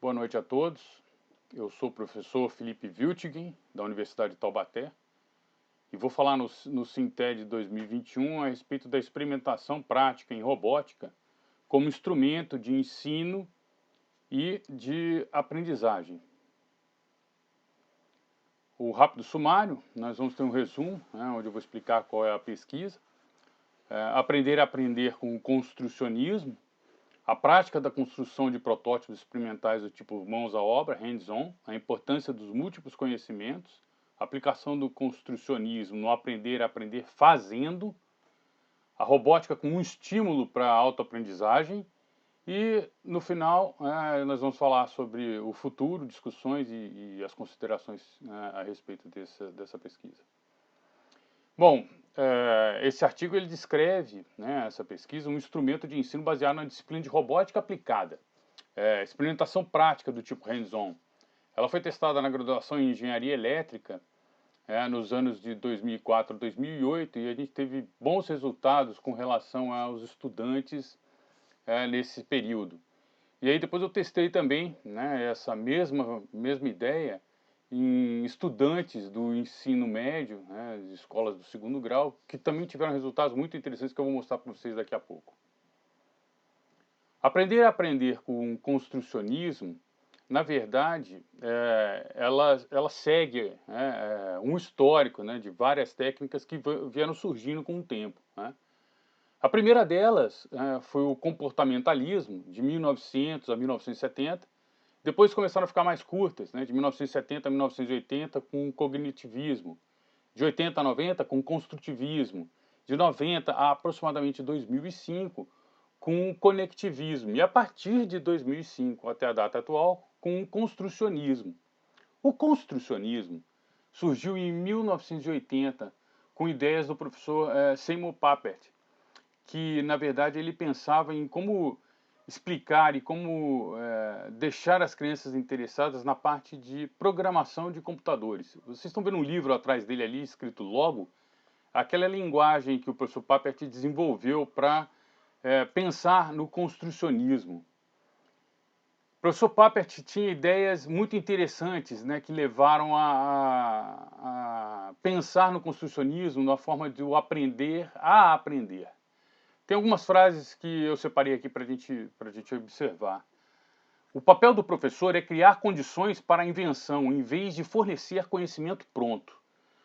Boa noite a todos. Eu sou o professor Felipe Wiltgen, da Universidade de Taubaté, e vou falar no Sinted 2021 a respeito da experimentação prática em robótica como instrumento de ensino e de aprendizagem. O rápido sumário, nós vamos ter um resumo, onde eu vou explicar qual é a pesquisa. Aprender a aprender com construcionismo, a prática da construção de protótipos experimentais do tipo mãos à obra, hands-on, a importância dos múltiplos conhecimentos, a aplicação do construcionismo no aprender a aprender fazendo, a robótica como um estímulo para a autoaprendizagem e, no final, nós vamos falar sobre o futuro, discussões e as considerações a respeito dessa pesquisa. Bom, esse artigo ele descreve, essa pesquisa, um instrumento de ensino baseado na disciplina de robótica aplicada, experimentação prática do tipo hands-on. Ela foi testada na graduação em engenharia elétrica nos anos de 2004 a 2008 e a gente teve bons resultados com relação aos estudantes nesse período. E aí depois eu testei também essa mesma ideia em estudantes do ensino médio, de escolas do segundo grau, que também tiveram resultados muito interessantes que eu vou mostrar para vocês daqui a pouco. Aprender a aprender com construcionismo, na verdade, ela segue um histórico de várias técnicas que vieram surgindo com o tempo. A primeira delas foi o comportamentalismo, de 1900 a 1970. Depois começaram a ficar mais curtas, de 1970 a 1980 com cognitivismo, de 80 a 90 com construtivismo, de 90 a aproximadamente 2005 com conectivismo e a partir de 2005 até a data atual com construcionismo. O construcionismo surgiu em 1980 com ideias do professor Seymour Papert, que na verdade ele pensava em como explicar e como deixar as crianças interessadas na parte de programação de computadores. Vocês estão vendo um livro atrás dele ali, escrito Logo? Aquela linguagem que o professor Papert desenvolveu para pensar no construcionismo. O professor Papert tinha ideias muito interessantes que levaram a pensar no construcionismo na forma de o aprender a aprender. Tem algumas frases que eu separei aqui para a gente observar. O papel do professor é criar condições para a invenção, em vez de fornecer conhecimento pronto.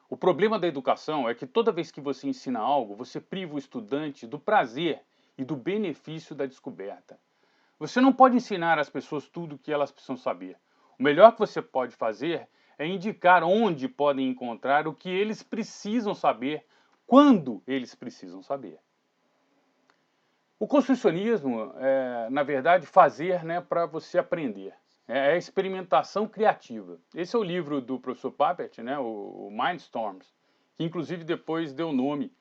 O problema da educação é que toda vez que você ensina algo, você priva o estudante do prazer e do benefício da descoberta. Você não pode ensinar às pessoas tudo o que elas precisam saber. O melhor que você pode fazer é indicar onde podem encontrar o que eles precisam saber, quando eles precisam saber. O construcionismo é, na verdade, fazer para você aprender. É a experimentação criativa. Esse é o livro do professor Papert, o Mindstorms, que inclusive depois deu nome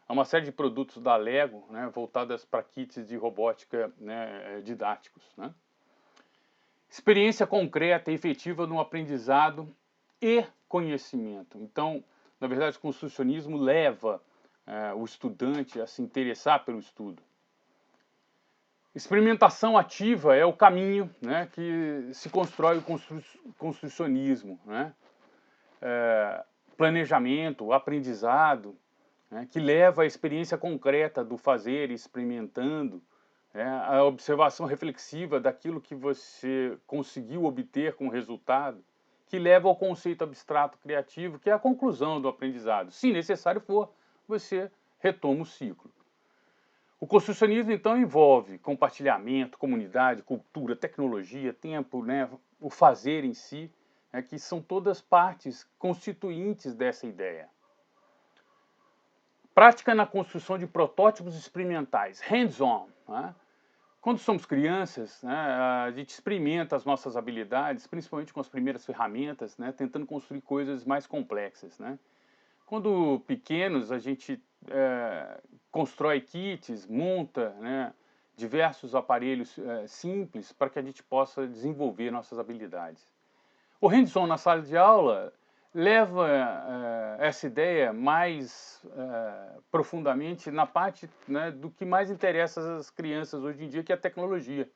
a uma série de produtos da Lego, voltadas para kits de robótica didáticos. Experiência concreta e efetiva no aprendizado e conhecimento. Então, na verdade, o construcionismo leva o estudante a se interessar pelo estudo. Experimentação ativa é o caminho que se constrói o construcionismo. Planejamento, aprendizado, que leva à experiência concreta do fazer, experimentando, a observação reflexiva daquilo que você conseguiu obter como resultado, que leva ao conceito abstrato criativo, que é a conclusão do aprendizado. Se necessário for, você retoma o ciclo. O construcionismo, então, envolve compartilhamento, comunidade, cultura, tecnologia, tempo, o fazer em si, que são todas partes constituintes dessa ideia. Prática na construção de protótipos experimentais, hands-on. Quando somos crianças, a gente experimenta as nossas habilidades, principalmente com as primeiras ferramentas, tentando construir coisas mais complexas. Quando pequenos, a gente constrói kits, monta diversos aparelhos simples para que a gente possa desenvolver nossas habilidades. O hands-on na sala de aula leva essa ideia mais profundamente na parte do que mais interessa às crianças hoje em dia, que é a tecnologia.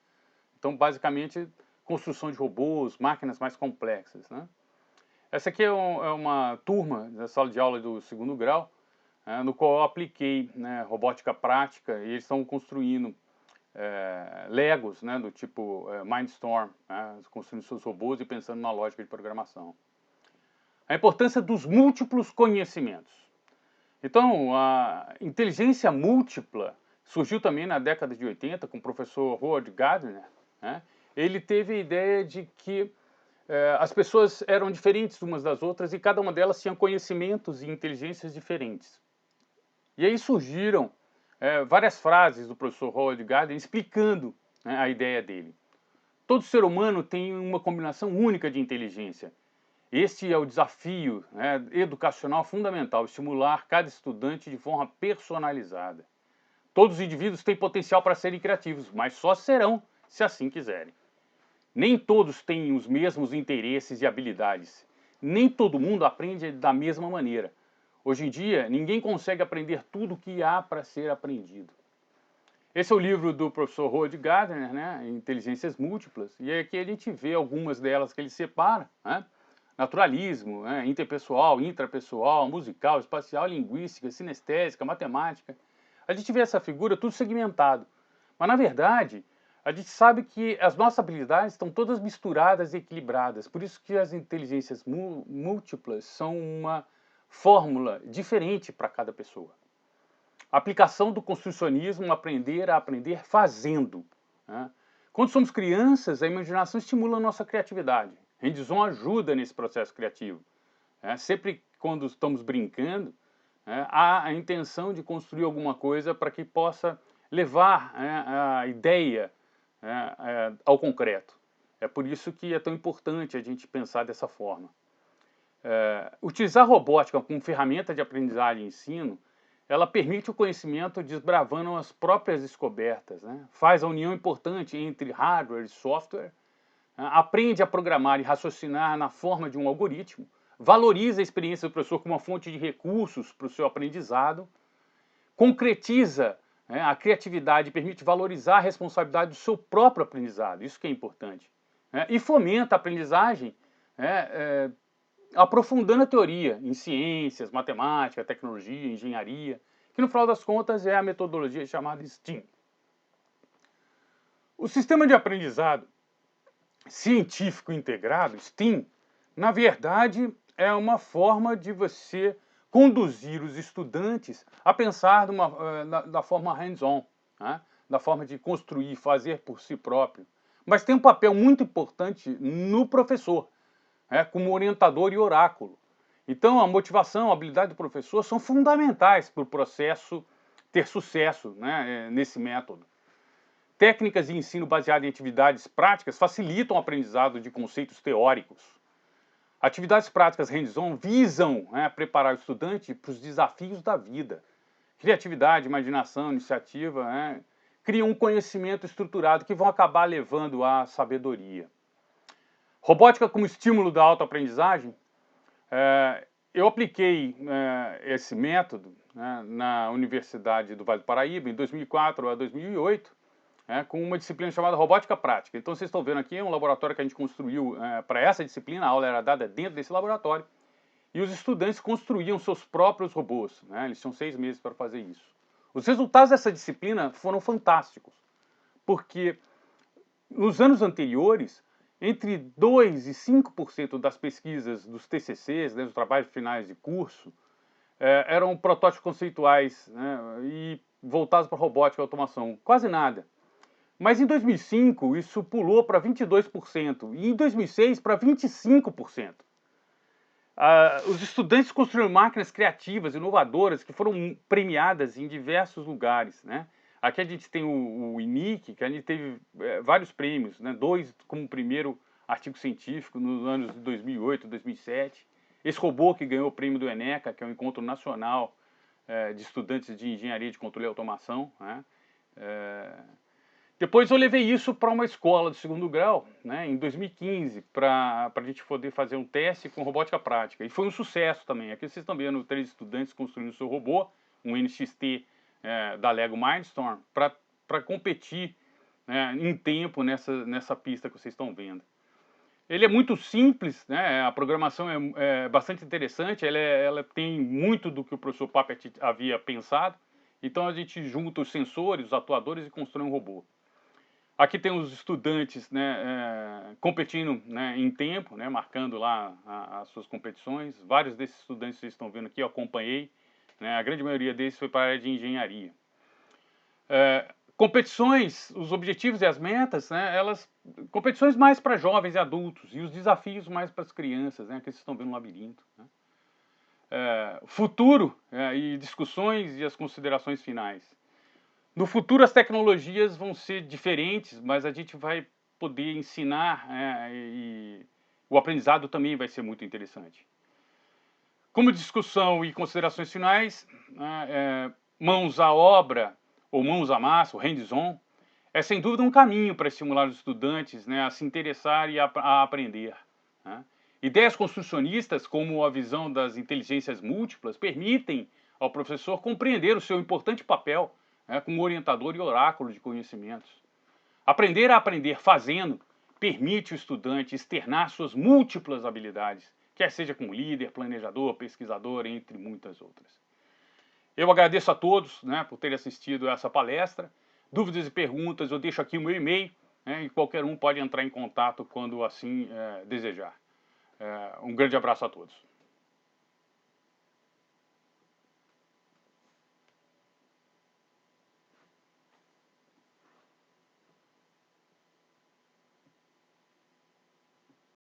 Então, basicamente, construção de robôs, máquinas mais complexas, né? Essa aqui é uma turma da sala de aula do segundo grau, no qual eu apliquei, né, robótica prática, e eles estão construindo Legos, né, do tipo Mindstorm, né, construindo seus robôs e pensando na lógica de programação. A importância dos múltiplos conhecimentos. Então, a inteligência múltipla surgiu também na década de 80 com o professor Howard Gardner, né? Ele teve a ideia de que as pessoas eram diferentes umas das outras e cada uma delas tinha conhecimentos e inteligências diferentes. E aí surgiram várias frases do professor Howard Gardner explicando, né, a ideia dele. Todo ser humano tem uma combinação única de inteligência. Este é o desafio, né, educacional fundamental, estimular cada estudante de forma personalizada. Todos os indivíduos têm potencial para serem criativos, mas só serão se assim quiserem. Nem todos têm os mesmos interesses e habilidades. Nem todo mundo aprende da mesma maneira. Hoje em dia, ninguém consegue aprender tudo o que há para ser aprendido. Esse é o livro do professor Howard Gardner, né, Inteligências Múltiplas, e aqui a gente vê algumas delas que ele separa, né? Naturalismo, né, interpessoal, intrapessoal, musical, espacial, linguística, sinestésica, matemática. A gente vê essa figura tudo segmentado. Mas, na verdade, a gente sabe que as nossas habilidades estão todas misturadas e equilibradas. Por isso que as inteligências múltiplas são uma fórmula diferente para cada pessoa. A aplicação do construcionismo, aprender a aprender fazendo, né? Quando somos crianças, a imaginação estimula a nossa criatividade. Hands-on ajuda nesse processo criativo. Sempre quando estamos brincando, há a intenção de construir alguma coisa para que possa levar a ideia ao concreto. É por isso que é tão importante a gente pensar dessa forma. Utilizar a robótica como ferramenta de aprendizagem e ensino, ela permite o conhecimento desbravando as próprias descobertas, né? Faz a união importante entre hardware e software, aprende a programar e raciocinar na forma de um algoritmo, valoriza a experiência do professor como uma fonte de recursos para o seu aprendizado, concretiza a criatividade e permite valorizar a responsabilidade do seu próprio aprendizado, isso que é importante, e fomenta a aprendizagem aprofundando a teoria em ciências, matemática, tecnologia, engenharia, que no final das contas é a metodologia chamada STEAM. O sistema de aprendizado científico integrado, STEAM, na verdade é uma forma de você conduzir os estudantes a pensar da forma hands-on, né? Da forma de construir, fazer por si próprio. Mas tem um papel muito importante no professor, como orientador e oráculo. Então a motivação, a habilidade do professor são fundamentais para o processo ter sucesso, né, nesse método. Técnicas de ensino baseadas em atividades práticas facilitam o aprendizado de conceitos teóricos. Atividades práticas hands-on visam preparar o estudante para os desafios da vida. Criatividade, imaginação, iniciativa criam um conhecimento estruturado que vão acabar levando à sabedoria. Robótica como estímulo da autoaprendizagem, eu apliquei esse método na Universidade do Vale do Paraíba, em 2004 a 2008, com uma disciplina chamada Robótica Prática. Então vocês estão vendo aqui, é um laboratório que a gente construiu para essa disciplina, a aula era dada dentro desse laboratório, e os estudantes construíam seus próprios robôs, eles tinham 6 meses para fazer isso. Os resultados dessa disciplina foram fantásticos, porque nos anos anteriores, entre 2% e 5% das pesquisas dos TCCs, dos trabalhos finais de curso, eram protótipos conceituais e voltados para robótica e automação, quase nada. Mas em 2005 isso pulou para 22% e em 2006 para 25%. Os estudantes construíram máquinas criativas, inovadoras, que foram premiadas em diversos lugares, Aqui a gente tem o INIC, que a gente teve vários prêmios, 2 como primeiro artigo científico nos anos de 2008, 2007. Esse robô que ganhou o prêmio do ENECA, que é o Encontro Nacional de Estudantes de Engenharia de Controle e Automação. Depois eu levei isso para uma escola de segundo grau, em 2015, para a gente poder fazer um teste com robótica prática. E foi um sucesso também. Aqui vocês estão vendo 3 estudantes construindo o seu robô, um NXT da Lego Mindstorm, para competir né, em tempo nessa pista que vocês estão vendo. Ele é muito simples, né, a programação é bastante interessante, ela tem muito do que o professor Papert havia pensado, então a gente junta os sensores, os atuadores e constrói um robô. Aqui tem os estudantes, né, competindo, né, em tempo, né, marcando lá as suas competições. Vários desses estudantes que vocês estão vendo aqui eu acompanhei, né, a grande maioria deles foi para a área de engenharia. Competições, os objetivos e as metas, né, competições mais para jovens e adultos, e os desafios mais para as crianças, né, que vocês estão vendo no labirinto. Né. Futuro e discussões e as considerações finais. No futuro as tecnologias vão ser diferentes, mas a gente vai poder ensinar, e o aprendizado também vai ser muito interessante. Como discussão e considerações finais, mãos à obra, ou mãos à massa, o hands-on, é sem dúvida um caminho para estimular os estudantes, né, a se interessar e a aprender. Né. Ideias construcionistas, como a visão das inteligências múltiplas, permitem ao professor compreender o seu importante papel, né, como orientador e oráculo de conhecimentos. Aprender a aprender fazendo permite o estudante externar suas múltiplas habilidades, quer seja como líder, planejador, pesquisador, entre muitas outras. Eu agradeço a todos, né, por terem assistido a essa palestra. Dúvidas e perguntas, eu deixo aqui o meu e-mail, né, e qualquer um pode entrar em contato quando assim desejar. Um grande abraço a todos.